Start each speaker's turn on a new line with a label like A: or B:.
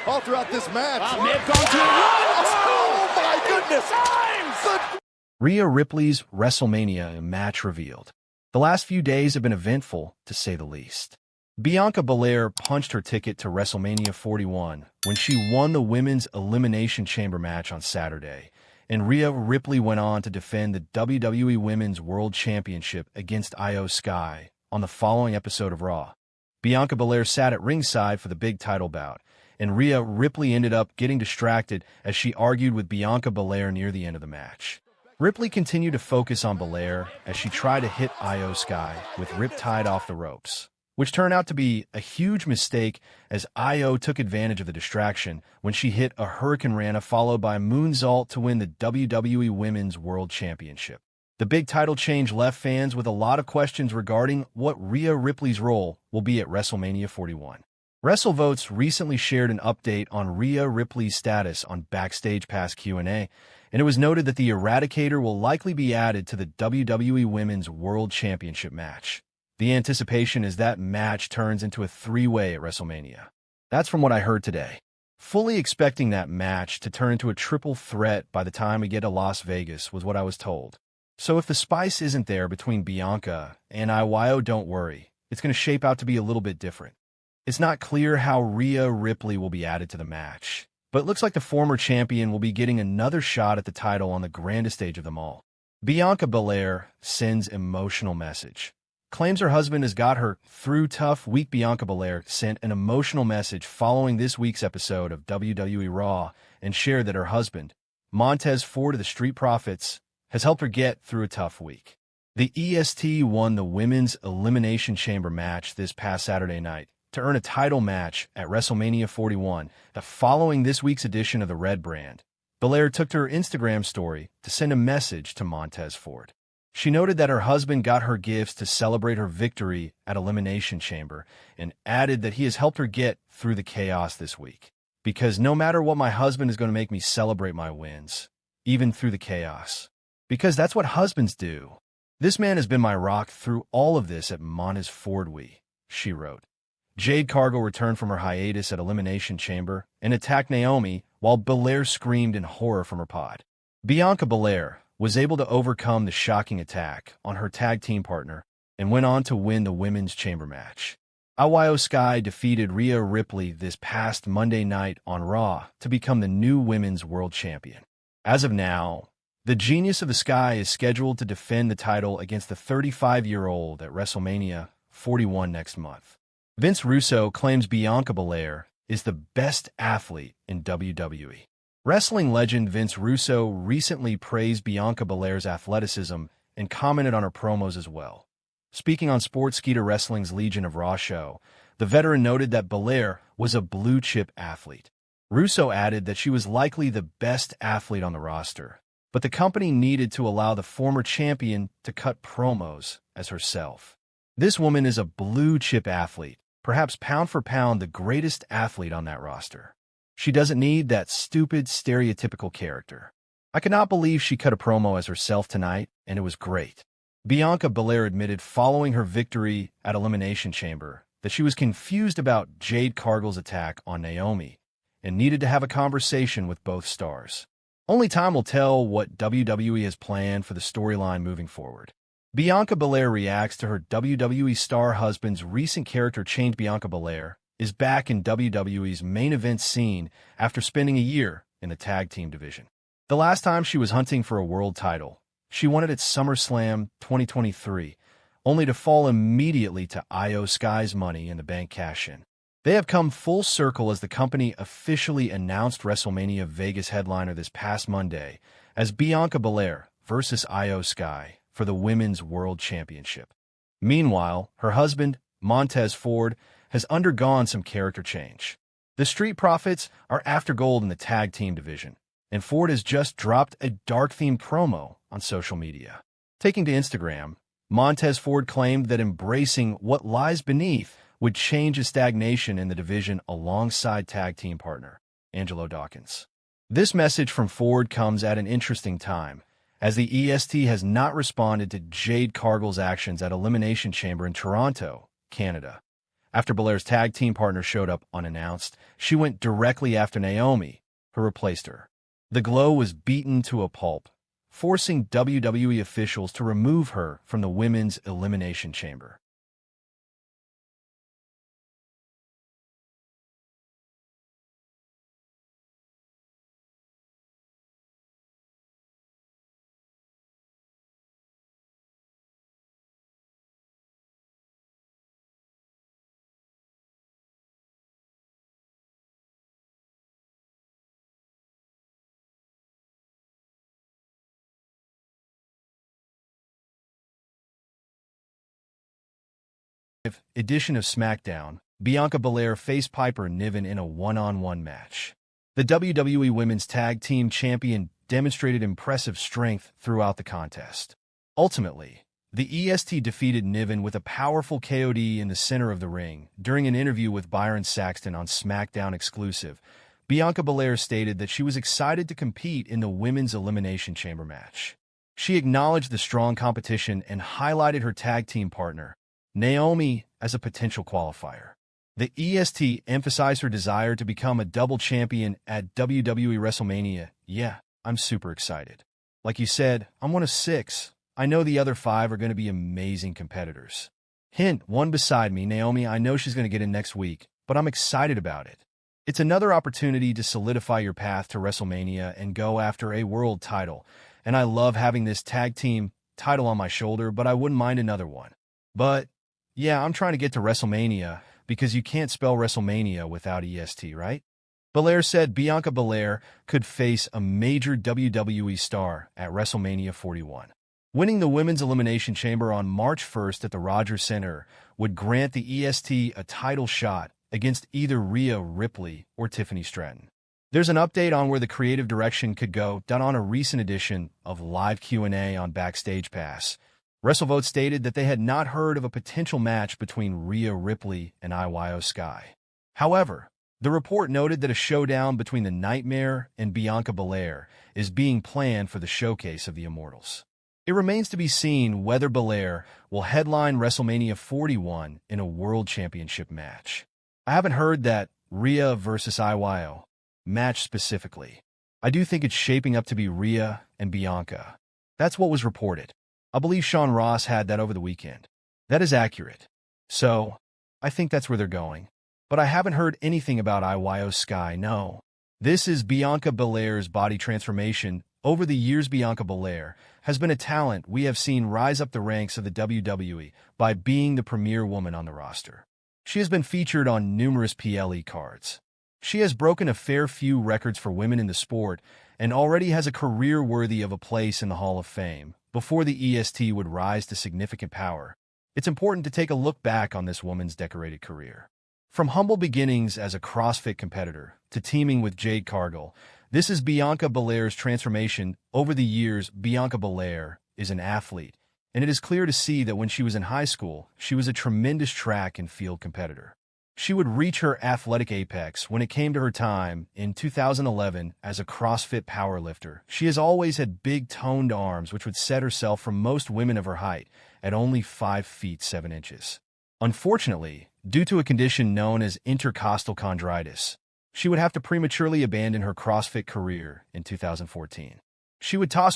A: All throughout this match.
B: May have gone to a
A: Oh my goodness!
B: times!
C: Rhea Ripley's WrestleMania match revealed. The last few days have been eventful, to say the least. Bianca Belair punched her ticket to WrestleMania 41 when she won the Women's Elimination Chamber match on Saturday, and Rhea Ripley went on to defend the WWE Women's World Championship against Io Sky on the following episode of Raw. Bianca Belair sat at ringside for the big title bout, and Rhea Ripley ended up getting distracted as she argued with Bianca Belair near the end of the match. Ripley continued to focus on Belair as she tried to hit Io Sky with Riptide off the ropes, which turned out to be a huge mistake as Io took advantage of the distraction when she hit a Hurricane Rana followed by a moonsault to win the WWE Women's World Championship. The big title change left fans with a lot of questions regarding what Rhea Ripley's role will be at WrestleMania 41. WrestleVotes recently shared an update on Rhea Ripley's status on Backstage Pass Q&A, and it was noted that the Eradicator will likely be added to the WWE Women's World Championship match. The anticipation is that match turns into a three-way at WrestleMania. That's from what I heard today. Fully expecting that match to turn into a triple threat by the time we get to Las Vegas was what I was told. So if the spice isn't there between Bianca and Io, don't worry. It's going to shape out to be a little bit different. It's not clear how Rhea Ripley will be added to the match, but it looks like the former champion will be getting another shot at the title on the grandest stage of them all. Bianca Belair sends emotional message. Claims her husband has got her through tough week. Bianca Belair sent an emotional message following this week's episode of WWE Raw and shared that her husband, Montez Ford of the Street Profits, has helped her get through a tough week. The EST won the Women's Elimination Chamber match this past Saturday night to earn a title match at WrestleMania 41. Following this week's edition of the Red Brand, Belair took to her Instagram story to send a message to Montez Ford. She noted that her husband got her gifts to celebrate her victory at Elimination Chamber and added that he has helped her get through the chaos this week. Because no matter what, my husband is going to make me celebrate my wins, even through the chaos. Because that's what husbands do. This man has been my rock through all of this at Montez Ford, she wrote. Jade Cargill returned from her hiatus at Elimination Chamber and attacked Naomi while Belair screamed in horror from her pod. Bianca Belair was able to overcome the shocking attack on her tag team partner and went on to win the Women's Chamber match. Io Sky defeated Rhea Ripley this past Monday night on Raw to become the new Women's World Champion. As of now, the Genius of the Sky is scheduled to defend the title against the 35-year-old at WrestleMania 41 next month. Vince Russo claims Bianca Belair is the best athlete in WWE. Wrestling legend Vince Russo recently praised Bianca Belair's athleticism and commented on her promos as well. Speaking on Sportskeeda Wrestling's Legion of Raw show, the veteran noted that Belair was a blue-chip athlete. Russo added that she was likely the best athlete on the roster, but the company needed to allow the former champion to cut promos as herself. This woman is a blue-chip athlete, perhaps pound for pound the greatest athlete on that roster. She doesn't need that stupid, stereotypical character. I could not believe she cut a promo as herself tonight, and it was great. Bianca Belair admitted following her victory at Elimination Chamber that she was confused about Jade Cargill's attack on Naomi and needed to have a conversation with both stars. Only time will tell what WWE has planned for the storyline moving forward. Bianca Belair reacts to her WWE star husband's recent character change. Bianca Belair is back in WWE's main event scene after spending a year in the tag team division. The last time she was hunting for a world title, she won it at SummerSlam 2023, only to fall immediately to Io Sky's Money in the Bank cash-in. They have come full circle as the company officially announced WrestleMania Vegas headliner this past Monday as Bianca Belair versus Io Sky for the Women's World Championship. Meanwhile, her husband, Montez Ford, has undergone some character change. The Street Profits are after gold in the tag team division, and Ford has just dropped a dark-themed promo on social media. Taking to Instagram, Montez Ford claimed that embracing what lies beneath would change a stagnation in the division alongside tag team partner, Angelo Dawkins. This message from Ford comes at an interesting time, as the EST has not responded to Jade Cargill's actions at Elimination Chamber in Toronto, Canada. After Belair's tag team partner showed up unannounced, she went directly after Naomi, who replaced her. The Glow was beaten to a pulp, forcing WWE officials to remove her from the Women's Elimination Chamber. Edition of SmackDown, Bianca Belair faced Piper Niven in a one-on-one match. The WWE Women's Tag Team Champion demonstrated impressive strength throughout the contest. Ultimately, the EST defeated Niven with a powerful KOD in the center of the ring. During an interview with Byron Saxton on SmackDown Exclusive, Bianca Belair stated that she was excited to compete in the Women's Elimination Chamber match. She acknowledged the strong competition and highlighted her tag team partner, Naomi, as a potential qualifier. The EST emphasized her desire to become a double champion at WWE WrestleMania. Yeah, I'm super excited. Like you said, I'm one of 6. I know the other 5 are going to be amazing competitors. Hint, one beside me, Naomi, I know she's going to get in next week, but I'm excited about it. It's another opportunity to solidify your path to WrestleMania and go after a world title. And I love having this tag team title on my shoulder, but I wouldn't mind another one. But yeah, I'm trying to get to WrestleMania because you can't spell WrestleMania without EST, right? Belair said Bianca Belair could face a major WWE star at WrestleMania 41. Winning the Women's Elimination Chamber on March 1st at the Rogers Center would grant the EST a title shot against either Rhea Ripley or Tiffany Stratton. There's an update on where the creative direction could go done on a recent edition of Live Q&A on Backstage Pass. WrestleVote stated that they had not heard of a potential match between Rhea Ripley and Io Sky. However, the report noted that a showdown between the Nightmare and Bianca Belair is being planned for the Showcase of the Immortals. It remains to be seen whether Belair will headline WrestleMania 41 in a World Championship match. I haven't heard that Rhea versus Io match specifically. I do think it's shaping up to be Rhea and Bianca. That's what was reported. I believe Sean Ross had that over the weekend. That is accurate. So, I think that's where they're going. But I haven't heard anything about Io Sky, no. This is Bianca Belair's body transformation. Over the years, Bianca Belair has been a talent we have seen rise up the ranks of the WWE by being the premier woman on the roster. She has been featured on numerous PLE cards. She has broken a fair few records for women in the sport and already has a career worthy of a place in the Hall of Fame. Before the EST would rise to significant power, it's important to take a look back on this woman's decorated career. From humble beginnings as a CrossFit competitor to teaming with Jade Cargill, this is Bianca Belair's transformation. Over the years, Bianca Belair is an athlete, and it is clear to see that when she was in high school, she was a tremendous track and field competitor. She would reach her athletic apex when it came to her time in 2011 as a CrossFit powerlifter. She has always had big toned arms which would set herself from most women of her height at only 5 feet 7 inches. Unfortunately, due to a condition known as intercostal chondritis, she would have to prematurely abandon her CrossFit career in 2014. She would toss her